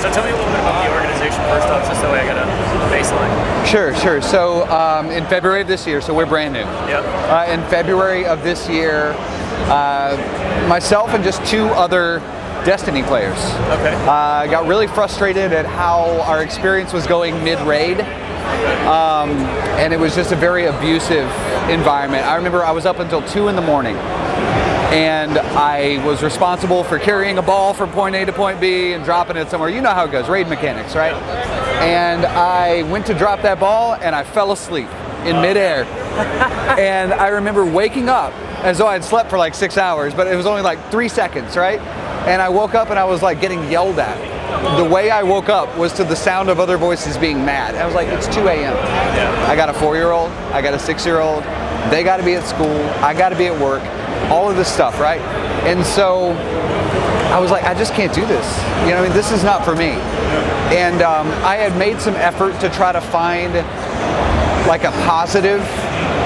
So tell me a little bit about the organization first off, just so I got a baseline. Sure. So in February of this year, so we're brand new. Yep. In February of this year, myself and just 2 other Destiny players got really frustrated at how our experience was going mid-raid. And it was just a very abusive environment. I remember I was up until 2 in the morning, and I was responsible for carrying a ball from point A to point B and dropping it somewhere. You know how it goes, raid mechanics, right? And I went to drop that ball and I fell asleep in midair. And I remember waking up as though I'd slept for like 6 hours, but it was only like 3 seconds, right? And I woke up and I was like getting yelled at. The way I woke up was to the sound of other voices being mad. I was like, it's 2 a.m. Yeah. I got a 4-year-old, I got a 6-year-old, they got to be at school, I got to be at work, all of this stuff, right? And so I was like, I just can't do this. You know, I mean, this is not for me. And I had made some effort to try to find like a positive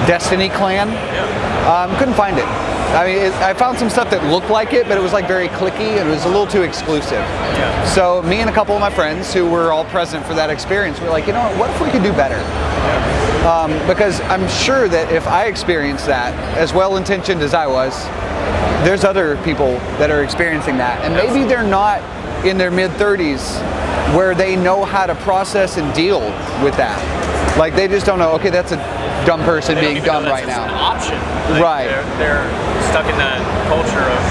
Destiny clan. Couldn't find it. I mean, I found some stuff that looked like it, but it was like very cliquey and it was a little too exclusive. Yeah. So me and a couple of my friends who were all present for that experience were like, you know what if we could do better? Because I'm sure that if I experienced that, as well-intentioned as I was, there's other people that are experiencing that. And maybe they're not in their mid-30s where they know how to process and deal with that. Like they just don't know, okay, that's a dumb person being dumb right now. An option. Like, right. They're stuck in that culture of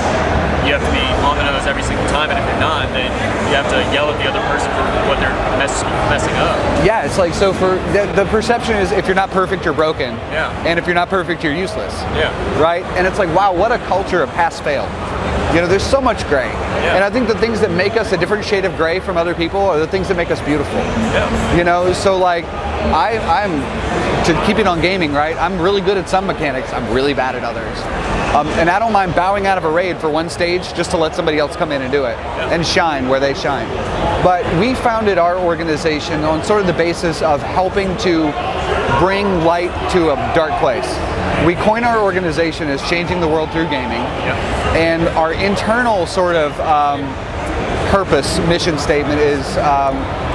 you have to be on the nose every single time, and if you're not, then you have to yell at the other person for what they're messing up. Yeah, it's like, so for the perception is if you're not perfect, you're broken. Yeah. And if you're not perfect, you're useless. Yeah. Right? And it's like, wow, what a culture of pass-fail. You know, there's so much gray. Yeah. And I think the things that make us a different shade of gray from other people are the things that make us beautiful. Yeah. You know, so like, I'm to keep it on gaming, right? I'm really good at some mechanics. I'm really bad at others. And I don't mind bowing out of a raid for one stage just to let somebody else come in and do it and shine where they shine. But we founded our organization on sort of the basis of helping to bring light to a dark place. We coin our organization as changing the world through gaming. And our internal sort of purpose, mission statement is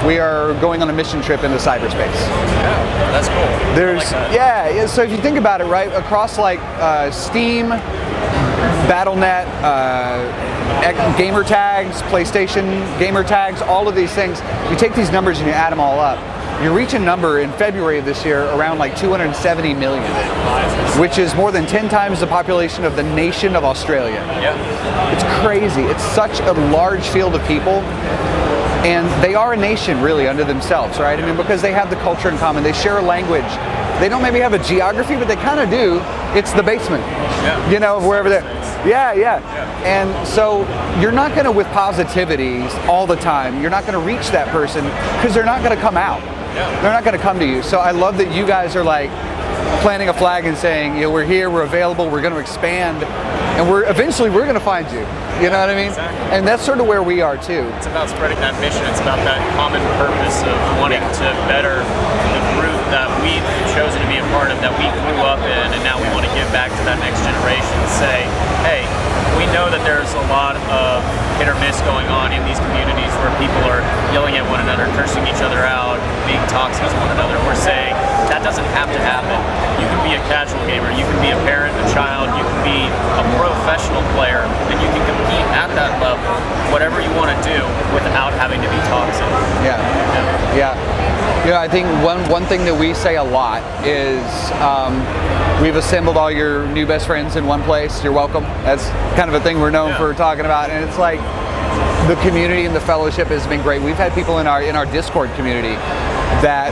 we are going on a mission trip into cyberspace. Yeah, that's cool. There's, I like that. yeah, so if you think about it, right, across like Steam, Battle.net, gamer tags, PlayStation gamer tags, all of these things, you take these numbers and you add them all up. You reach a number in February of this year around like 270 million, which is more than 10 times the population of the nation of Australia. Yeah. It's crazy. It's such a large field of people. And they are a nation really unto themselves, right? I mean, because they have the culture in common, they share a language. They don't maybe have a geography, but they kind of do. It's the basement, you know, wherever they're. Yeah. And so you're not going to, with positivity all the time, you're not going to reach that person because they're not going to come out. They're not going to come to you. So I love that you guys are like planting a flag and saying, you know, we're here, we're available, we're going to expand, and eventually we're going to find you. You know what I mean? Exactly. And that's sort of where we are too. It's about spreading that mission. It's about that common purpose of wanting to better the group that we've chosen to be a part of, that we grew up in, and now we want to give back to that next generation and say, hey, we know that there's a lot of hit or miss going on in these communities where people are yelling at one another, cursing each other out, being toxic to one another. We're saying that doesn't have to happen. You can be a casual gamer, you can be a parent, a child, you can be a professional player, and you can compete at that level, whatever you want to do, without having to be toxic. Yeah. You know, I think one thing that we say a lot is we've assembled all your new best friends in one place. You're welcome. That's kind of a thing we're known for talking about, and it's like the community and the fellowship has been great. We've had people in our Discord community that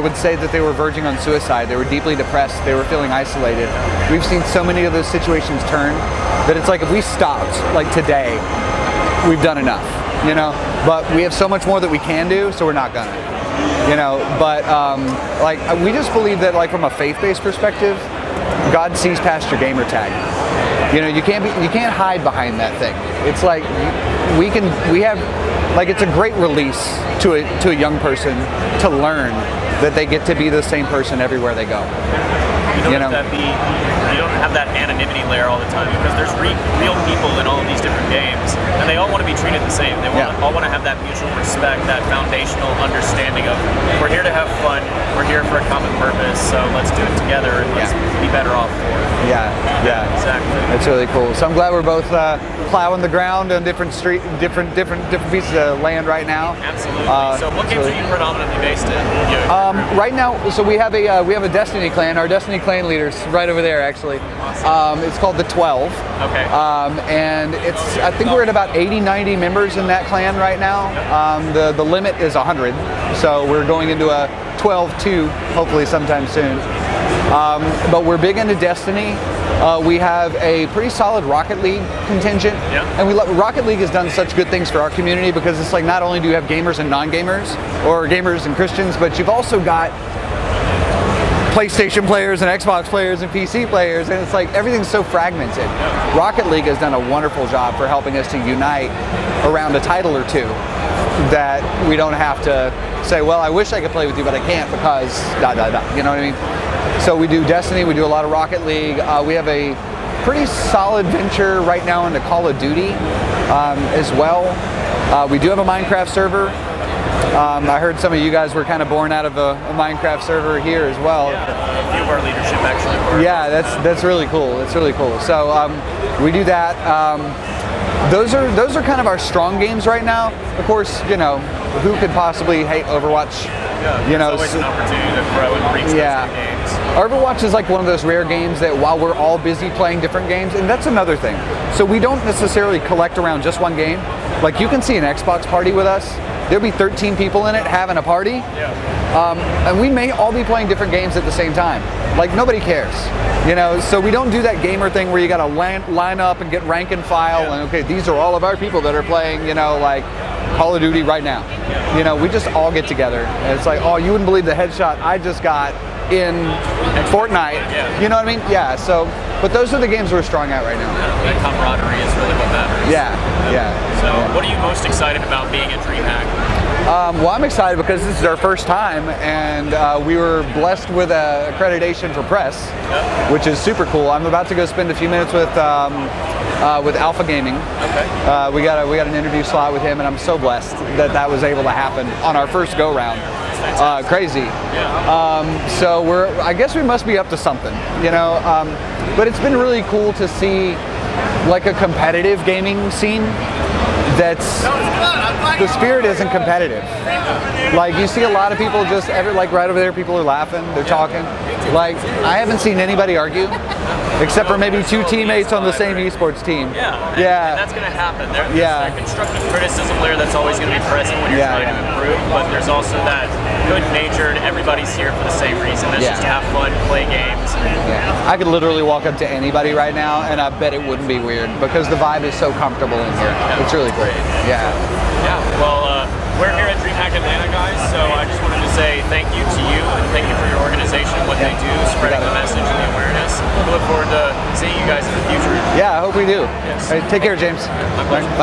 would say that they were verging on suicide. They were deeply depressed. They were feeling isolated. We've seen so many of those situations turn that it's like if we stopped like today, we've done enough, you know. But we have so much more that we can do, so we're not gonna, you know. But like we just believe that, like from a faith-based perspective, God sees past your gamer tag. You know, you can't hide behind that thing. It's like it's a great release to a young person to learn that they get to be the same person everywhere they go. You don't have that you don't have that anonymity layer all the time, because there's real people in all of these different games, and they all want to be treated the same. They all want to have that mutual respect, that foundational understanding of, we're here to have fun, we're here for a common purpose, so let's do it together and let's be better off for it. Yeah, exactly. That's really cool. So I'm glad we're both plowing the ground on different pieces of land right now. Absolutely. So what games are you predominantly based in? Right now, so we have a Destiny clan. Our Destiny clan leader's right over there, actually. Awesome. It's called the 12. Okay. And I think we're at about 80, 90 members in that clan right now. The limit is 100, so we're going into a 12-2 hopefully sometime soon. But we're big into Destiny. We have a pretty solid Rocket League contingent, and Rocket League has done such good things for our community, because it's like, not only do you have gamers and non-gamers, or gamers and Christians, but you've also got PlayStation players and Xbox players and PC players, and it's like everything's so fragmented. Rocket League has done a wonderful job for helping us to unite around a title or two, that we don't have to say, well, I wish I could play with you, but I can't because you know what I mean? So we do Destiny, we do a lot of Rocket League. We have a pretty solid venture right now into Call of Duty as well. We do have a Minecraft server. I heard some of you guys were kind of born out of a Minecraft server here as well. Yeah, a few of our leadership actually were. Yeah, that's really cool. That's really cool. So we do that. Those are kind of our strong games right now. Of course, you know, who could possibly hate Overwatch? Yeah, you know, it's always an opportunity to grow and bring some games. Overwatch is like one of those rare games that, while we're all busy playing different games, and that's another thing. So we don't necessarily collect around just one game. Like, you can see an Xbox party with us. There'll be 13 people in it having a party. And we may all be playing different games at the same time. Like, nobody cares, you know? So we don't do that gamer thing where you gotta line up and get rank and file and, okay, these are all of our people that are playing, you know, like Call of Duty right now. You know, we just all get together. And it's like, oh, you wouldn't believe the headshot I just got in Fortnite. You know what I mean? Yeah, so, but those are the games we're strong at right now. That camaraderie is really what matters. So what are you most excited about being at DreamHack? Well, I'm excited because this is our first time, and we were blessed with accreditation for press, which is super cool. I'm about to go spend a few minutes with Alpha Gaming. We got an interview slot with him, and I'm so blessed that was able to happen on our first go round. Crazy. So I guess we must be up to something, you know. But it's been really cool to see like a competitive gaming scene. The spirit isn't competitive. Like, you see a lot of people just like right over there, people are laughing, they're talking. Like, I haven't seen anybody argue, except for maybe two teammates on the same esports team. And that's going to happen. There's that constructive criticism layer that's always going to be present when you're trying to improve, but there's also that good-natured, everybody's here for the same reason. That's just to have fun, play games. I could literally walk up to anybody right now, and I bet it wouldn't be weird, because the vibe is so comfortable in here. It's really cool. Well, we're here at DreamHack Atlanta, guys, so I just wanted to say thank you to you, and thank you for your organization, what they do, spreading the message and the awareness. We look forward to seeing you guys in the future. Yeah, I hope we do. Take care, James. My pleasure. Bye.